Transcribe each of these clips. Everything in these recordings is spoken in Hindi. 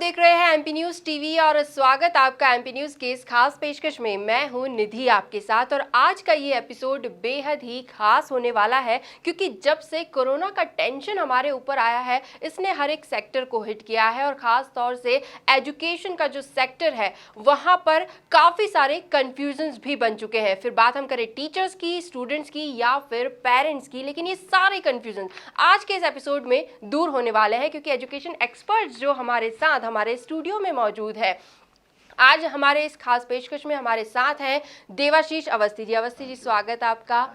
देख रहे हैं एमपी न्यूज टीवी और स्वागत आपका एमपी न्यूज के इस खास पेशकश में। मैं हूं निधि आपके साथ और आज का ये एपिसोड बेहद ही खास होने वाला है क्योंकि जब से कोरोना का टेंशन हमारे ऊपर आया है इसने हर एक सेक्टर को हिट किया है और खास तौर से एजुकेशन का जो सेक्टर है वहां पर काफी सारे कंफ्यूजन्स भी बन चुके हैं। फिर बात हम करें टीचर्स की, स्टूडेंट्स की या फिर पेरेंट्स की, लेकिन ये सारे कंफ्यूजन आज के इस एपिसोड में दूर होने वाले हैं क्योंकि एजुकेशन एक्सपर्ट्स जो हमारे साथ हमारे स्टूडियो में मौजूद है। आज हमारे इस खास पेशकश में हमारे साथ हैं देवाशीष अवस्थी जी। अवस्थी जी, स्वागत आपका।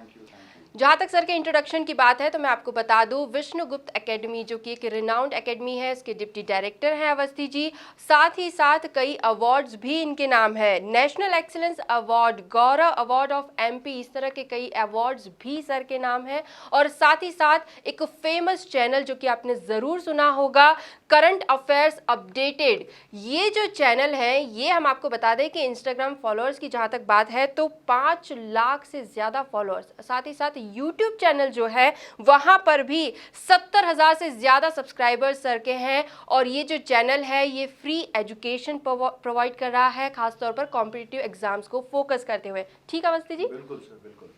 जहाँ तक सर के इंट्रोडक्शन की बात है तो मैं आपको बता दूं, विष्णुगुप्त एकेडमी जो कि एक रिनाउंड एकेडमी है, इसके डिप्टी डायरेक्टर हैं अवस्थी जी। साथ ही साथ कई अवार्ड्स भी इनके नाम है, national excellence award, Gaurav award of MP, इस तरह के कई अवार्ड्स भी सर के नाम है। और साथ ही साथ एक फेमस चैनल जो कि आपने ज़रूर सुना होगा, करंट अफेयर्स अपडेटेड। ये जो चैनल है ये हम आपको बता दें कि इंस्टाग्राम फॉलोअर्स की जहाँ तक बात है तो 5 लाख से ज़्यादा फॉलोअर्स, साथ ही साथ यूट्यूब चैनल जो है वहां पर भी 70,000 से ज्यादा सब्सक्राइबर्स सर के हैं। और ये जो चैनल है ये फ्री एजुकेशन प्रोवाइड कर रहा है, खासतौर पर कॉम्पिटिटिव एग्जाम्स को फोकस करते हुए। ठीक है अवस्थी जी? बिल्कुल सर, बिल्कुल।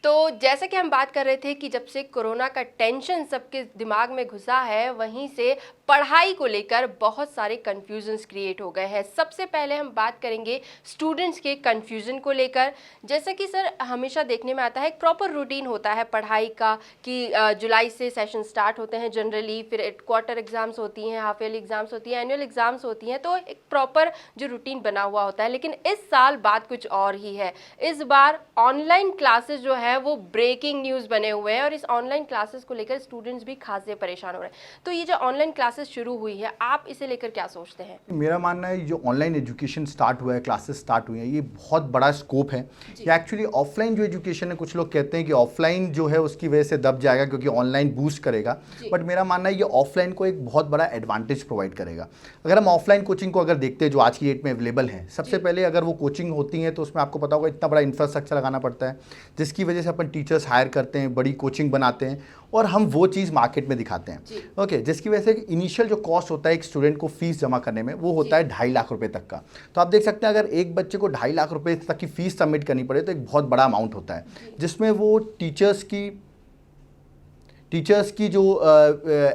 तो जैसे कि हम बात कर रहे थे कि जब से कोरोना का टेंशन सबके दिमाग में घुसा है वहीं से पढ़ाई को लेकर बहुत सारे कंफ्यूजन्स क्रिएट हो गए हैं। सबसे पहले हम बात करेंगे स्टूडेंट्स के कंफ्यूजन को लेकर। जैसे कि सर हमेशा देखने में आता है एक प्रॉपर रूटीन होता है पढ़ाई का कि जुलाई से सेशन स्टार्ट होते हैं जनरली, फिर क्वार्टर एग्जाम्स होती हैं, हाफ ईयरली एग्जाम्स होती हैं, एनुअल एग्जाम्स होती हैं, तो एक प्रॉपर जो रूटीन बना हुआ होता है। लेकिन इस साल बात कुछ और ही है। इस बार ऑनलाइन क्लासेस जो है वो ब्रेकिंग न्यूज़ बने हुए हैं और इस ऑनलाइन क्लासेस को लेकर स्टूडेंट्स भी खासे परेशान हो रहे हैं। तो ये जो ऑनलाइन क्लासेस शुरू हुई है, आप इसे लेकर क्या सोचते हैं? मेरा मानना है जो ऑनलाइन एजुकेशन स्टार्ट हुआ है, क्लासेस स्टार्ट हुई हैं, ये बहुत बड़ा स्कोप है। ये एक्चुअली ऑफलाइन जो एजुकेशन है, कुछ लोग कहते हैं कि ऑफलाइन जो है उसकी वजह से दब जाएगा क्योंकि ऑनलाइन बूस्ट करेगा, बट मेरा मानना है ये ऑफलाइन को एक बहुत बड़ा एडवांटेज प्रोवाइड करेगा। अगर हम ऑफलाइन कोचिंग को अगर देखते हैं जो आज की डेट में अवेलेबल है, सबसे पहले अगर वो कोचिंग होती है तो उसमें आपको पता होगा इतना बड़ा इंफ्रास्ट्रक्चर लगाना पड़ता है जिसकी वजह से अपन टीचर्स हायर करते हैं, बड़ी कोचिंग बनाते हैं और हम वो चीज़ मार्केट में दिखाते हैं। ओके, जिसकी वजह से इनिशियल जो कॉस्ट होता है एक स्टूडेंट को फीस जमा करने में वो होता है 2.5 लाख रुपए तक का। तो आप देख सकते हैं अगर एक बच्चे को 2.5 लाख रुपए तक की फीस सबमिट करनी पड़े तो एक बहुत बड़ा अमाउंट होता है, जिसमें वो टीचर्स की जो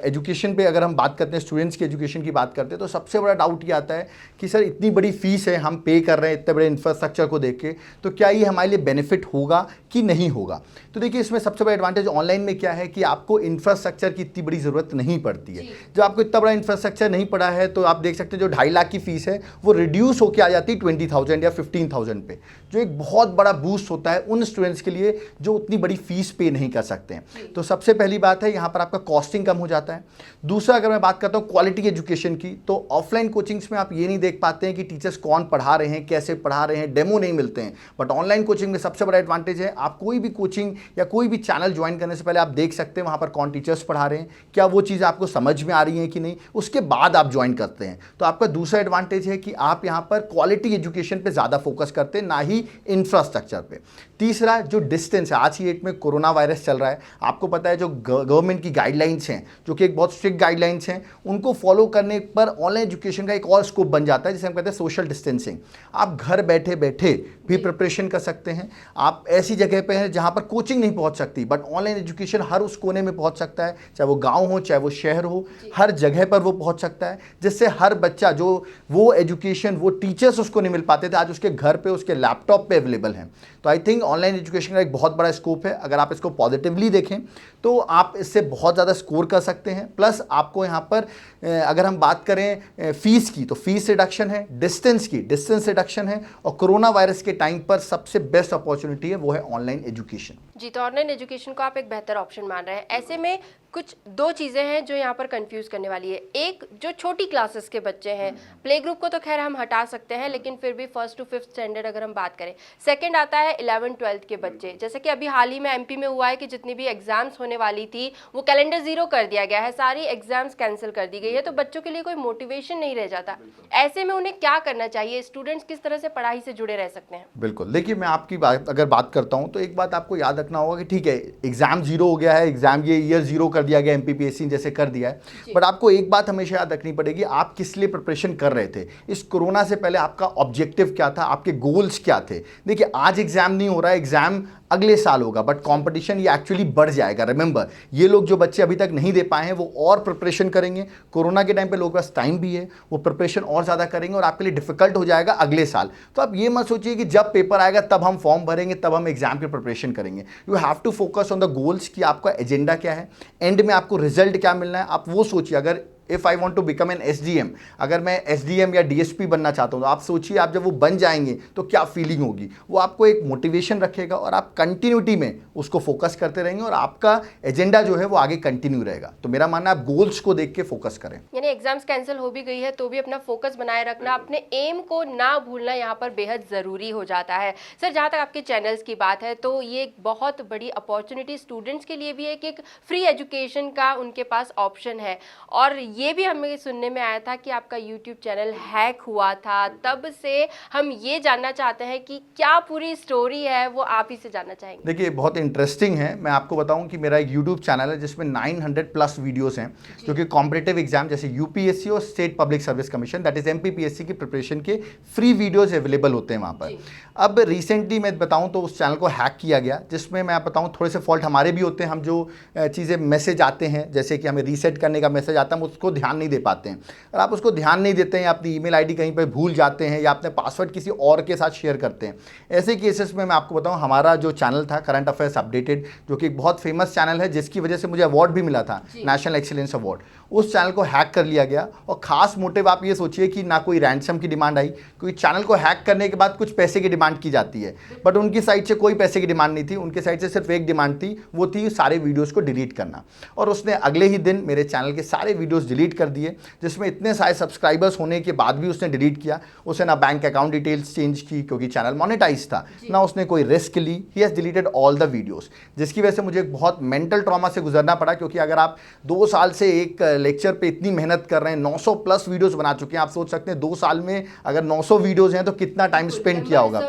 एजुकेशन पे अगर हम बात करते हैं, स्टूडेंट्स की एजुकेशन की बात करते हैं, तो सबसे बड़ा डाउट ये आता है कि सर इतनी बड़ी फीस है, हम पे कर रहे हैं इतने बड़े इंफ्रास्ट्रक्चर को देख के, तो क्या ये हमारे लिए बेनिफिट होगा कि नहीं होगा। तो देखिए इसमें सबसे बड़ा एडवांटेज ऑनलाइन में क्या है कि आपको इंफ्रास्ट्रक्चर की इतनी बड़ी ज़रूरत नहीं पड़ती है। जब आपको इतना बड़ा इंफ्रास्ट्रक्चर नहीं पड़ा है तो आप देख सकते हैं जो 2.5 लाख की फीस है वो रिड्यूस होकर आ जाती है 20,000 या 15,000 पे, जो एक बहुत बड़ा बूस्ट होता है उन स्टूडेंट्स के लिए जो उतनी बड़ी फीस पे नहीं कर सकते हैं। तो सबसे पहली बात है यहाँ पर आपका कॉस्टिंग कम हो जाता है। दूसरा, अगर मैं बात करता हूँ क्वालिटी एजुकेशन की, तो ऑफलाइन कोचिंग्स में आप ये नहीं देख पाते हैं कि टीचर्स कौन पढ़ा रहे हैं, कैसे पढ़ा रहे हैं, डेमो नहीं मिलते हैं। बट ऑनलाइन कोचिंग में सबसे बड़ा एडवांटेज है, आप कोई भी कोचिंग या कोई भी चैनल ज्वाइन करने से पहले आप देख सकते हैं वहाँ पर कौन टीचर्स पढ़ा रहे हैं, क्या वो चीज़ आपको समझ में आ रही है कि नहीं, उसके बाद आप ज्वाइन करते हैं। तो आपका दूसरा एडवांटेज है कि आप यहाँ पर क्वालिटी एजुकेशन पे ज़्यादा फोकस करते हैं, ना ही इंफ्रास्ट्रक्चर पे। तीसरा, जो डिस्टेंस है, आज की डेट में कोरोना वायरस चल रहा है, आपको पता है जो गवर्नमेंट की गाइडलाइंस हैं जो कि एक बहुत स्ट्रिक्ट गाइडलाइंस हैं, उनको फॉलो करने पर ऑनलाइन एजुकेशन का एक और स्कोप बन जाता है जिसे हम कहते हैं सोशल डिस्टेंसिंग। आप घर बैठे बैठे भी प्रिपरेशन कर सकते हैं। आप ऐसी जगह पे हैं जहां पर कोचिंग नहीं पहुंच सकती, बट ऑनलाइन एजुकेशन हर उस कोने में पहुंच सकता है, चाहे वो गांव हो चाहे वो शहर हो, हर जगह पर वो पहुंच सकता है, जिससे हर बच्चा जो वो एजुकेशन वो टीचर्स उसको नहीं मिल पाते थे, आज उसके घर पे उसके लैपटॉप पे अवेलेबल हैं। तो आई थिंक ऑनलाइन एजुकेशन का एक बहुत बड़ा स्कोप है। अगर आप इसको पॉजिटिवली देखें तो आप इससे बहुत ज़्यादा स्कोर कर सकते हैं। प्लस आपको यहाँ पर अगर हम बात करें फीस की, तो फीस रिडक्शन है, डिस्टेंस रिडक्शन है, और कोरोना वायरस के टाइम पर सबसे बेस्ट अपॉर्चुनिटी है वो है ऑनलाइन एजुकेशन। जी, तो ऑनलाइन एजुकेशन को आप एक बेहतर ऑप्शन मान रहे हैं। ऐसे में कुछ दो चीज़ें हैं जो यहाँ पर कंफ्यूज करने वाली है। एक, जो छोटी क्लासेस के बच्चे हैं, प्ले ग्रुप को तो खैर हम हटा सकते हैं, लेकिन फिर भी 1st to 5th स्टैंडर्ड अगर हम बात करें। सेकंड आता है 11th-12th के बच्चे, जैसे कि अभी हाल ही में एमपी में हुआ है कि जितनी भी एग्जाम्स होने वाली थी वो कैलेंडर 0 कर दिया गया है, सारी एग्जाम्स कैंसिल कर दी गई है, तो बच्चों के लिए कोई मोटिवेशन नहीं रह जाता। ऐसे में उन्हें क्या करना चाहिए? स्टूडेंट्स किस तरह से पढ़ाई से जुड़े रह सकते हैं? बिल्कुल, देखिए मैं आपकी अगर बात करता हूँ हूँ तो एक बात आपको याद रखना होगा कि ठीक है एग्जाम जीरो हो गया है, एग्जाम ये ईयर जीरो कर दिया गया एमपीपीएससी जैसे कर दिया है, बट आपको एक बात हमेशा याद रखनी पड़ेगी, आप किस लिए प्रिपरेशन कर रहे थे। इस कोरोना से पहले आपका ऑब्जेक्टिव क्या था, आपके गोल्स क्या थे। देखिए आज एग्जाम नहीं हो रहा है, एग्जाम अगले साल होगा, बट कंपटीशन ये एक्चुअली बढ़ जाएगा। रिमेंबर, ये लोग जो बच्चे अभी तक नहीं दे पाए हैं वो और प्रिपरेशन करेंगे। कोरोना के टाइम पे लोगों के पास टाइम भी है, वो प्रिपरेशन और ज़्यादा करेंगे और आपके लिए डिफिकल्ट हो जाएगा अगले साल। तो आप ये मत सोचिए कि जब पेपर आएगा तब हम फॉर्म भरेंगे, तब हम एग्जाम की प्रिपरेशन करेंगे। You have to focus on the goals कि आपका एजेंडा क्या है, एंड में आपको रिजल्ट क्या मिलना है, आप वो सोचिए। अगर if I want to become an SDM, अगर मैं SDM या DSP बनना चाहता हूँ तो आप सोचिए आप जब वो बन जाएंगे तो क्या फीलिंग होगी। वो आपको एक मोटिवेशन रखेगा और आप कंटिन्यूटी में उसको फोकस करते रहेंगे और आपका एजेंडा जो है वो आगे कंटिन्यू रहेगा। तो मेरा मानना है आप गोल्स को देख के फोकस करें। यानी एग्जाम्स कैंसिल हो भी गई है तो भी अपना फोकस बनाए रखना, अपने एम को ना भूलना यहाँ पर बेहद ज़रूरी हो जाता है। सर जहाँ तक आपके चैनल्स की बात है तो ये एक बहुत बड़ी अपॉर्चुनिटी स्टूडेंट्स के लिए भी है कि एक फ्री एजुकेशन का उनके पास ऑप्शन है। और ये भी हमें सुनने में आया था कि आपका यूट्यूब चैनल हैक हुआ था, तब से हम ये जानना चाहते हैं कि क्या पूरी स्टोरी है, वो आप ही से जानना चाहेंगे। देखिए बहुत इंटरेस्टिंग है, मैं आपको बताऊं कि मेरा एक यूट्यूब चैनल है जिसमें 900+ वीडियोस हैं जो कि कॉम्पिटिटिव एग्जाम जैसे UPSC और state public service commission that is MPPSC की प्रिपरेशन के फ्री वीडियोस अवेलेबल होते हैं वहाँ पर। अब रिसेंटली मैं बताऊं तो उस चैनल को हैक किया गया, जिसमें मैं बताऊं थोड़े से फॉल्ट हमारे भी होते हैं। हम जो चीज़ें मैसेज आते हैं जैसे कि हमें रीसेट करने का मैसेज आता है, हम उसको ध्यान नहीं दे पाते हैं। अगर आप उसको ध्यान नहीं देते हैं या अपनी ईमेल आईडी कहीं पर भूल जाते हैं या अपने पासवर्ड किसी और के साथ शेयर करते हैं, ऐसे केसेस में मैं आपको बताऊं हमारा जो चैनल था करंट अफेयर्स अपडेटेड, जो कि एक बहुत फेमस चैनल है जिसकी वजह से मुझे अवार्ड भी मिला था, नेशनल एक्सीलेंस अवार्ड, उस चैनल को हैक कर लिया गया। और खास मोटिव आप ये सोचिए कि ना कोई रैंसम की डिमांड आई, क्योंकि चैनल को हैक करने के बाद कुछ पैसे की डिमांड की जाती है, बट उनकी साइड से कोई पैसे की डिमांड नहीं थी। उनकी साइड से सिर्फ एक डिमांड थी, वो थी सारे वीडियोस को डिलीट करना। और उसने अगले ही दिन मेरे चैनल के सारे वीडियोस डिलीट कर दिए, जिसमें इतने सारे सब्सक्राइबर्स होने के बाद भी उसने डिलीट किया। उसे ना बैंक अकाउंट डिटेल्स चेंज की क्योंकि चैनल मोनेटाइज था, ना उसने कोई रिस्क ली। He has deleted all the videos, जिसकी वजह से मुझे बहुत मेंटल ट्रॉमा से गुजरना पड़ा। क्योंकि अगर आप 2 साल से एक लेक्चर पे इतनी मेहनत कर रहे हैं, 900+ वीडियोस बना चुके हैं, आप सोच सकते हैं 2 साल में अगर 900 वीडियोस हैं तो कितना टाइम स्पेंड किया होगा।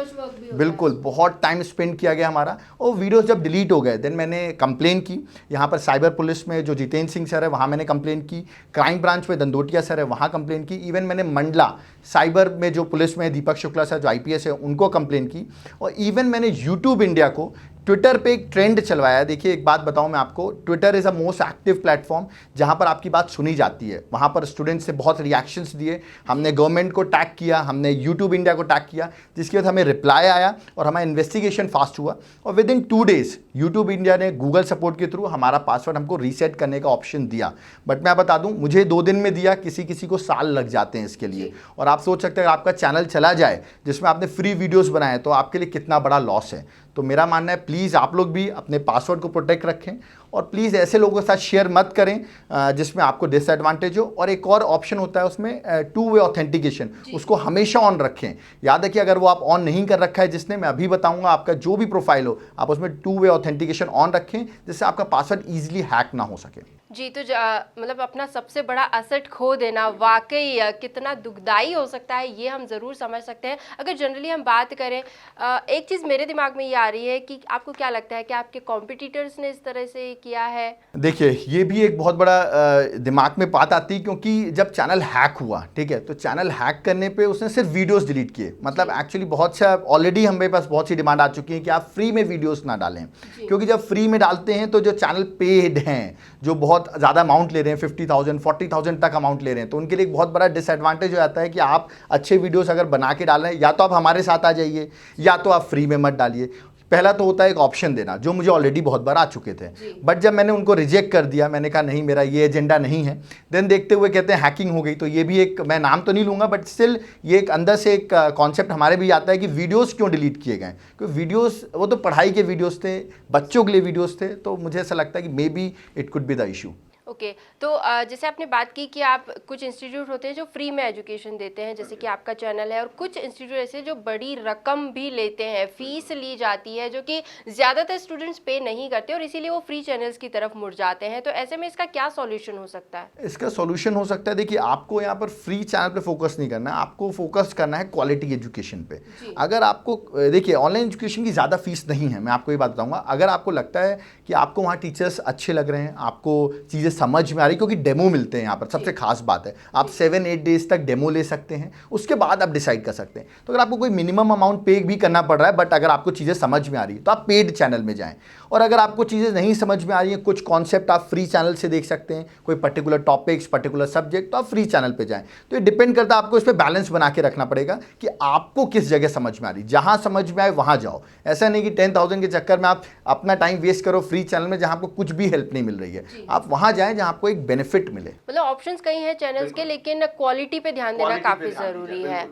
बिल्कुल बहुत टाइम स्पेंड किया गया हमारा। और वीडियोस जब डिलीट हो गए देन मैंने कंप्लेन की। यहाँ पर साइबर पुलिस में जो जितेंद्र सिंह सर है वहाँ मैंने कंप्लेन की, क्राइम ब्रांच में दंदोटिया सर है वहाँ कंप्लेन की, इवन मैंने मंडला साइबर में जो पुलिस में दीपक शुक्ला सर जो IPS है उनको कंप्लेन की, और इवन मैंने यूट्यूब इंडिया को, ट्विटर पे एक ट्रेंड चलवाया। देखिए एक बात बताऊं मैं आपको, Twitter is a most active platform जहां पर आपकी बात सुनी जाती है। वहां पर स्टूडेंट्स से बहुत रिएक्शंस दिए, हमने गवर्नमेंट को टैग किया, हमने यूट्यूब इंडिया को टैग किया, जिसके बाद हमें रिप्लाई आया और हमारा इन्वेस्टिगेशन फास्ट हुआ। और with in 2 days YouTube India ने गूगल सपोर्ट के थ्रू हमारा पासवर्ड हमको रीसेट करने का ऑप्शन दिया। बट मैं बता दूं मुझे 2 दिन में दिया, किसी को साल लग जाते हैं इसके लिए। और आप सोच सकते हैं आपका चैनल चला जाए जिसमें आपने फ्री वीडियोस बनाए तो आपके लिए कितना बड़ा लॉस है। तो मेरा मानना है प्लीज़ आप लोग भी अपने पासवर्ड को प्रोटेक्ट रखें और प्लीज़ ऐसे लोगों के साथ शेयर मत करें जिसमें आपको डिसएडवांटेज हो। और एक और ऑप्शन होता है उसमें 2-वे ऑथेंटिकेशन, उसको हमेशा ऑन रखें। याद है कि अगर वो आप ऑन नहीं कर रखा है जिसने, मैं अभी बताऊंगा, आपका जो भी प्रोफाइल हो आप उसमें 2-वे ऑथेंटिकेशन ऑन रखें जिससे आपका पासवर्ड ईजिली हैक ना हो सके। जी तो मतलब अपना सबसे बड़ा असेट खो देना वाकई कितना दुखदाई हो सकता है ये हम ज़रूर समझ सकते हैं। अगर जनरली हम बात करें, एक चीज़ मेरे दिमाग में ये आ रही है कि आपको क्या लगता है कि आपके कॉम्पिटिटर्स ने इस तरह से किया है? देखिए ये भी एक बहुत बड़ा दिमाग में बात आती है, क्योंकि जब चैनल हैक हुआ, ठीक है, तो चैनल हैक करने पे उसने सिर्फ वीडियोस डिलीट किए। मतलब एक्चुअली बहुत सा ऑलरेडी हमारे पास बहुत सी डिमांड आ चुकी है कि आप फ्री में वीडियोस ना डालें, क्योंकि जब फ्री में डालते हैं तो जो चैनल पेड हैं, जो बहुत ज़्यादा अमाउंट ले रहे हैं, 50,000 40,000 तक अमाउंट ले रहे हैं, तो उनके लिए एक बहुत बड़ा डिसएडवांटेज हो जाता है कि आप अच्छे वीडियोस अगर बना के डाल रहे हैं, या तो आप हमारे साथ आ जाइए या तो आप फ्री में मत डालिए। पहला तो होता है एक ऑप्शन देना, जो मुझे ऑलरेडी बहुत बार आ चुके थे, बट जब मैंने उनको रिजेक्ट कर दिया, मैंने कहा नहीं मेरा ये एजेंडा नहीं है, देन देखते हुए कहते हैं हैकिंग हो गई। तो ये भी एक, मैं नाम तो नहीं लूँगा बट स्टिल ये एक अंदर से एक कॉन्सेप्ट हमारे भी आता है कि वीडियोस क्यों डिलीट किए गए, क्योंकि वीडियोस वो तो पढ़ाई के वीडियोस थे, बच्चों के लिए वीडियोस थे, तो मुझे ऐसा लगता है कि may be it could be the issue. Okay तो जैसे आपने बात की कि आप कुछ इंस्टीट्यूट होते हैं जो फ्री में एजुकेशन देते हैं, जैसे कि आपका चैनल है, और कुछ इंस्टीट्यूट ऐसे जो बड़ी रकम भी लेते हैं, फीस ली जाती है जो कि ज़्यादातर स्टूडेंट्स पे नहीं करते और इसीलिए वो फ्री चैनल्स की तरफ मुड़ जाते हैं। तो ऐसे में इसका क्या सॉल्यूशन हो सकता है? इसका सॉल्यूशन हो सकता है, देखिए आपको यहाँ पर फ्री चैनल पे फोकस नहीं करना है, आपको फोकस करना है क्वालिटी एजुकेशन पे। अगर आपको देखिए ऑनलाइन एजुकेशन की ज़्यादा फीस नहीं है, मैं आपको ये बात बताऊंगा। अगर आपको लगता है कि आपको वहाँ टीचर्स अच्छे लग रहे हैं, आपको चीज़ें समझ में आ रही, क्योंकि डेमो मिलते हैं यहाँ पर, सबसे खास बात है आप 7-8 डेज तक डेमो ले सकते हैं, उसके बाद आप डिसाइड कर सकते हैं। तो अगर आपको कोई मिनिमम अमाउंट पे भी करना पड़ रहा है, बट अगर आपको चीज़ें समझ में आ रही है तो आप पेड चैनल में जाएं। और अगर आपको चीज़ें नहीं समझ में आ रही हैं, कुछ कॉन्सेप्ट आप फ्री चैनल से देख सकते हैं, कोई पर्टिकुलर टॉपिक्स, पर्टिकुलर सब्जेक्ट, तो आप फ्री चैनल पे जाएं। तो ये डिपेंड करता है, आपको इस पर बैलेंस बना के रखना पड़ेगा कि आपको किस जगह समझ में आ रही, जहां समझ में आए वहां जाओ। ऐसा नहीं कि 10,000 के चक्कर में आप अपना टाइम वेस्ट करो फ्री चैनल में जहां आपको कुछ भी हेल्प नहीं मिल रही है। आप वहां जाएं जहां आपको एक बेनिफिट मिले। मतलब ऑप्शंस कई हैं चैनल्स के, लेकिन क्वालिटी पे ध्यान देना काफी जरूरी है।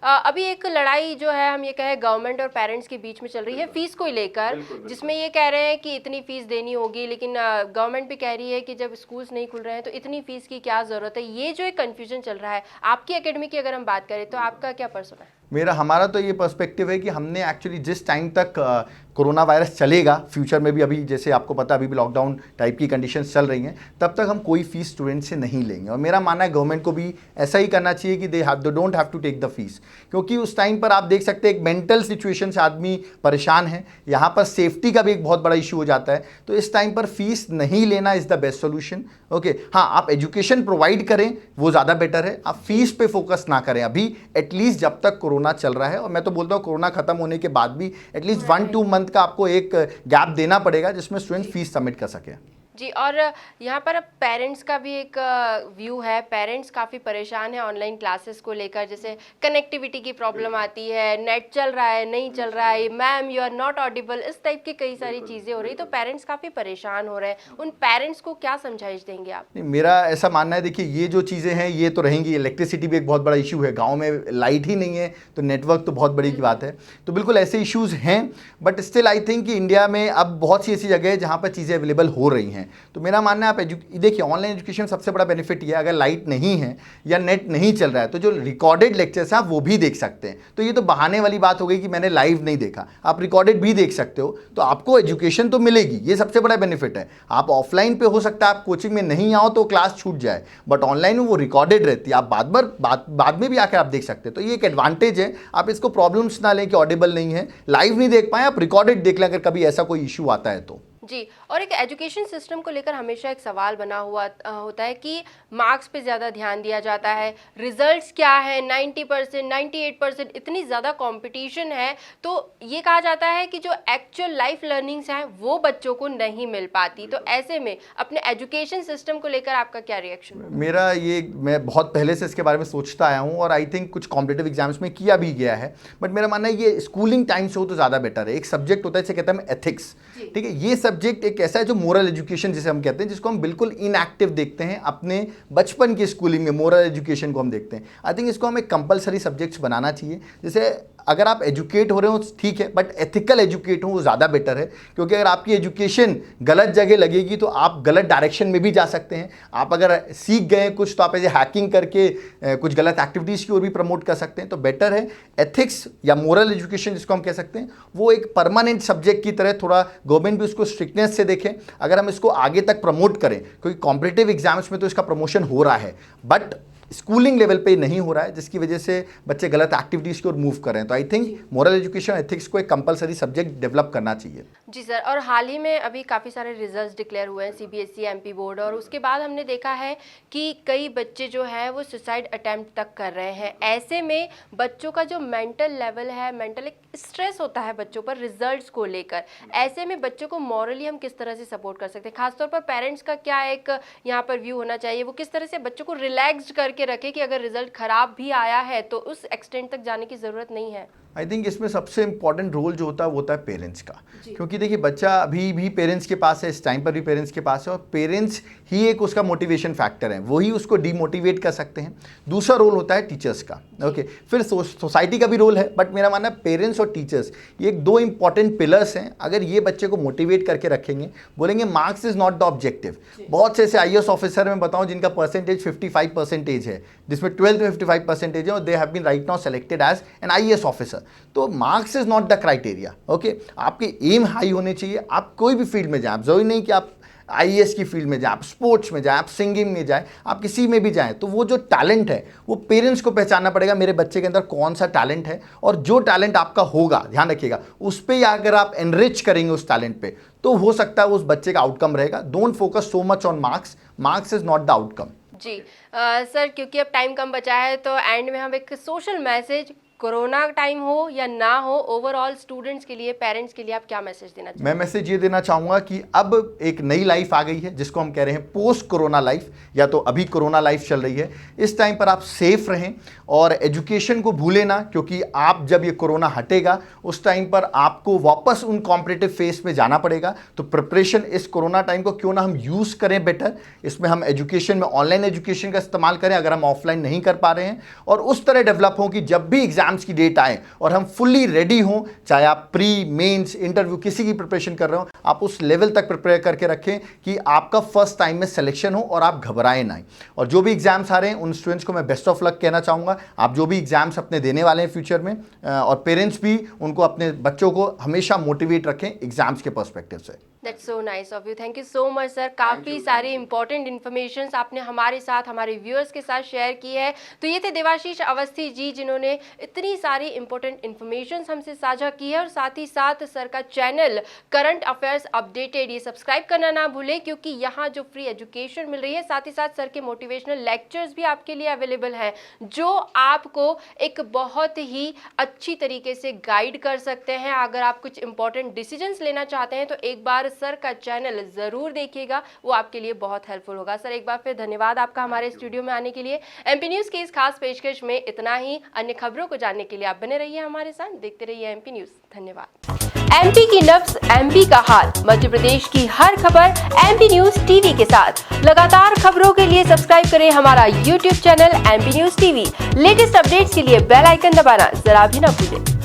अभी एक लड़ाई जो है, हम ये कहें गवर्नमेंट और पेरेंट्स के बीच में चल रही है फीस को लेकर, जिसमें ये कह रहे हैं कि इतनी फीस देनी होगी, लेकिन गवर्नमेंट भी कह रही है कि जब स्कूल्स नहीं खुल रहे हैं तो इतनी फीस की क्या जरूरत है। ये जो एक कंफ्यूजन चल रहा है, आपकी एकेडमी की अगर हम बात करें तो आपका क्या पर्सपेक्टिव है? हमारा तो ये पर्सपेक्टिव है कि हमने एक्चुअली जिस टाइम तक कोरोना वायरस चलेगा, फ्यूचर में भी, अभी जैसे आपको पता अभी भी लॉकडाउन टाइप की कंडीशंस चल रही हैं, तब तक हम कोई फीस स्टूडेंट से नहीं लेंगे। और मेरा मानना है गवर्नमेंट को भी ऐसा ही करना चाहिए कि they don't have to take the fees, क्योंकि उस टाइम पर आप देख सकते हैं एक मेंटल सिचुएशन से आदमी परेशान है, यहाँ पर सेफ्टी का भी एक बहुत बड़ा इशू हो जाता है। तो इस टाइम पर फीस नहीं लेना is the best solution. Okay, हाँ, आप एजुकेशन प्रोवाइड करें वो ज़्यादा बेटर है, आप फीस पे फोकस ना करें अभी, एटलीस्ट जब तक कोरोना चल रहा है। और मैं तो बोलता हूँ कोरोना खत्म होने के बाद भी एटलीस्ट 1-2 मंथ का आपको एक गैप देना पड़ेगा जिसमें स्टूडेंट फीस सबमिट कर सके। जी, और यहाँ पर अब पेरेंट्स का भी एक व्यू है। पेरेंट्स काफ़ी परेशान है ऑनलाइन क्लासेस को लेकर, जैसे कनेक्टिविटी की प्रॉब्लम आती है, नेट चल रहा है नहीं चल रहा है, ma'am you are not audible, इस टाइप की कई सारी चीज़ें हो रही, तो पेरेंट्स काफ़ी परेशान हो रहे हैं। उन पेरेंट्स को क्या समझाइश देंगे आप? मेरा ऐसा मानना है, देखिए ये जो चीज़ें हैं ये तो रहेंगी। इलेक्ट्रिसिटी भी एक बहुत बड़ा इशू है, गाँव में लाइट ही नहीं है तो नेटवर्क तो बहुत बड़ी की बात है। तो बिल्कुल ऐसे इशूज़ हैं, बट स्टिल आई थिंक कि इंडिया में अब बहुत सी ऐसी जगह है जहाँ पर चीज़ें अवेलेबल हो रही हैं। तो मेरा मानना है आप देखिए ऑनलाइन एजुकेशन सबसे बड़ा बेनिफिट ये है, अगर लाइट नहीं है या नेट नहीं चल रहा है तो जो रिकॉर्डेड लेक्चर्स हैं आप वो भी देख सकते हैं। तो ये तो बहाने वाली बात हो गई कि मैंने लाइव नहीं देखा, आप रिकॉर्डेड भी देख सकते हो, तो आपको एजुकेशन तो मिलेगी, ये सबसे बड़ा बेनिफिट है। आप ऑफलाइन पे हो सकता है आप कोचिंग में नहीं आओ तो क्लास छूट जाए, बट ऑनलाइन में वो रिकॉर्डेड रहती है, आप बाद में भी आकर आप देख सकते हैं। तो ये एक एडवांटेज है, आप इसको प्रॉब्लम्स ना लें कि ऑडिबल नहीं है, लाइव नहीं देख पाए आप रिकॉर्डेड देख लें अगर कभी ऐसा कोई इशू आता है तो। जी, और एक एजुकेशन सिस्टम को लेकर हमेशा एक सवाल बना हुआ होता है कि मार्क्स पे ज़्यादा ध्यान दिया जाता है, रिजल्ट्स क्या है, 90%, 98%, इतनी ज़्यादा कंपटीशन है, तो ये कहा जाता है कि जो एक्चुअल लाइफ लर्निंग्स हैं वो बच्चों को नहीं मिल पाती। तो ऐसे में अपने एजुकेशन सिस्टम को लेकर आपका क्या रिएक्शन? मेरा ये, मैं बहुत पहले से इसके बारे में सोचता आया हूँ और आई थिंक कुछ कॉम्पिटिटिव एग्जाम्स में किया भी गया है, बट मेरा मानना है ये स्कूलिंग टाइम से हो तो ज़्यादा बेटर है। एक सब्जेक्ट होता है जिसे कहते हैं एथिक्स, ठीक है, ये सब्जेक्ट एक ऐसा है जो मोरल एजुकेशन जिसे हम कहते हैं, जिसको हम बिल्कुल इनएक्टिव देखते हैं अपने बचपन की स्कूलिंग में, मोरल एजुकेशन को हम देखते हैं। आई थिंक इसको हम एक कंपलसरी सब्जेक्ट्स बनाना चाहिए। जैसे अगर आप एजुकेट हो रहे हो ठीक है, बट एथिकल एजुकेट हो वो ज़्यादा बेटर है, क्योंकि अगर आपकी एजुकेशन गलत जगह लगेगी तो आप गलत डायरेक्शन में भी जा सकते हैं। आप अगर सीख गए कुछ तो आप ऐसे हैकिंग करके कुछ गलत एक्टिविटीज़ की ओर भी प्रमोट कर सकते हैं। तो बेटर है एथिक्स या मोरल एजुकेशन जिसको हम कह सकते हैं, वो एक परमानेंट सब्जेक्ट की तरह थोड़ा गवर्नमेंट भी उसको स्ट्रिक्टनेस से देखें। अगर हम इसको आगे तक प्रमोट करें, क्योंकि कॉम्पिटिटिव एग्जाम्स में तो इसका प्रमोशन हो रहा है, बट स्कूलिंग लेवल पे नहीं हो रहा है, जिसकी वजह से बच्चे गलत एक्टिविटीज़ की ओर मूव कर रहे हैं। तो I think moral education ethics को एक कंपलसरी सब्जेक्ट डेवलप करना चाहिए। जी सर, और हाल ही में अभी काफ़ी सारे रिजल्ट्स डिक्लेयर हुए हैं सीबीएसई एमपी बोर्ड, और उसके बाद हमने देखा है कि कई बच्चे जो है वो सुसाइड अटेम्प्ट तक कर रहे हैं। ऐसे में बच्चों का जो मेंटल लेवल है, मेंटल एक स्ट्रेस होता है बच्चों पर रिजल्ट्स को लेकर, ऐसे में बच्चों को मॉरली हम किस तरह से सपोर्ट कर सकते हैं? खासतौर पर पेरेंट्स का क्या एक यहाँ पर व्यू होना चाहिए, वो किस तरह से बच्चों को रिलैक्स्ड करके रखे कि अगर रिजल्ट खराब भी आया है तो उस एक्सटेंट तक जाने की ज़रूरत नहीं है? आई थिंक इसमें सबसे इंपॉर्टेंट रोल जो होता है वो होता है पेरेंट्स का, क्योंकि देखिए बच्चा अभी भी पेरेंट्स के पास है, इस टाइम पर भी पेरेंट्स के पास है, और पेरेंट्स ही एक उसका मोटिवेशन फैक्टर है, वही उसको डीमोटिवेट कर सकते हैं। दूसरा रोल होता है टीचर्स का, ओके, फिर सोसाइटी का भी रोल है, बट मेरा मानना है पेरेंट्स और टीचर्स ये एक दो इंपॉर्टेंट पिलर्स हैं। अगर ये बच्चे को मोटिवेट करके रखेंगे, बोलेंगे marks is not the objective. बहुत से ऐसे IAS ऑफिसर मैं बताऊं जिनका परसेंटेज 55% है, जिसमें 12th में 55% है, और they have been right now selected as an IAS officer. तो marks is not the criteria, okay. आपके एम हाई होने चाहिए, आप कोई भी फील्ड में जाएं, आप जरूरी नहीं कि आप IAS की फील्ड में जाएं, आप स्पोर्ट्स में जाएं, आप सिंगिंग में जाएं, आप किसी में भी जाएं, तो वो जो टैलेंट है वो पेरेंट्स को पहचानना पड़ेगा, मेरे बच्चे के अंदर कौन सा टैलेंट है, और जो टैलेंट आपका होगा, ध्यान रखिएगा, उस पर अगर आप एनरिच करेंगे उस टैलेंट पे, तो हो सकता है उस बच्चे का आउटकम रहेगा। Don't focus so much on marks, marks is not the outcome. जी सर, क्योंकि अब टाइम कम बचा है तो एंड में हम एक सोशल मैसेज, कोरोना टाइम हो या ना हो, ओवरऑल स्टूडेंट्स के लिए, पेरेंट्स के लिए आप क्या मैसेज देना चाहेंगे? मैं मैसेज ये देना चाहूँगा कि अब एक नई लाइफ आ गई है जिसको हम कह रहे हैं पोस्ट कोरोना लाइफ, या तो अभी कोरोना लाइफ चल रही है। इस टाइम पर आप सेफ रहें और एजुकेशन को भूलें ना, क्योंकि आप जब ये कोरोना हटेगा उस टाइम पर आपको वापस उन कॉम्पिटिटिव फेस में जाना पड़ेगा। तो प्रिपरेशन इस कोरोना टाइम को क्यों ना हम यूज़ करें बेटर, इसमें हम एजुकेशन में ऑनलाइन एजुकेशन का इस्तेमाल करें अगर हम ऑफलाइन नहीं कर पा रहे हैं, और उस तरह डेवलप हो कि जब भी एग्जाम्स की डेट आए और हम फुल्ली रेडी हों, चाहे आप प्री, मेंस, इंटरव्यू किसी की प्रिपरेशन कर रहे हो, आप उस लेवल तक प्रिपेयर करके रखें कि आपका फर्स्ट टाइम में सिलेक्शन हो और आप घबराएं ना। और जो भी एग्जाम्स आ रहे हैं उन स्टूडेंट्स को मैं बेस्ट ऑफ लक कहना चाहूँगा। आप जो भी एग्जाम्स अपने देने वाले हैं फ्यूचर में, और पेरेंट्स भी उनको, अपने बच्चों को हमेशा मोटिवेट रखें एग्जाम्स के पर्सपेक्टिव से। That's so nice of you, thank you so much sir. काफ़ी सारी इंपॉर्टेंट इन्फॉर्मेशन आपने हमारे साथ, हमारे व्यूअर्स के साथ शेयर की है। तो ये थे देवाशीष अवस्थी जी, जिन्होंने इतनी सारी इंपॉर्टेंट इन्फॉर्मेशन हमसे साझा की है, और साथ ही साथ सर का चैनल करंट अफेयर्स अपडेटेड ये सब्सक्राइब करना ना भूलें, क्योंकि यहाँ जो फ्री एजुकेशन मिल रही है, साथ ही साथ सर के मोटिवेशनल लेक्चर्स भी आपके लिए अवेलेबल हैं, जो आपको एक बहुत ही अच्छी तरीके से गाइड कर सकते हैं। अगर आप कुछ इंपॉर्टेंट डिसीजंस लेना चाहते हैं तो एक बार सर का चैनल जरूर देखिएगा, वो आपके लिए बहुत हेल्पफुल होगा। सर एक बार फिर धन्यवाद आपका हमारे स्टूडियो में आने के लिए। MP न्यूज़ की इस खास पेशकश में इतना ही। अन्य खबरों को जानने के लिए आप बने रहिए हमारे साथ, देखते रहिए MP न्यूज़। धन्यवाद। MP की नब्ज, MP का हाल, मध्य प्रदेश की हर खबर MP न्यूज़ TV के साथ। लगातार खबरों के लिए सब्सक्राइब करें हमारा YouTube channel MP news TV। Latest updates के लिए बेल आइकन दबाना जरा भी ना भूलें।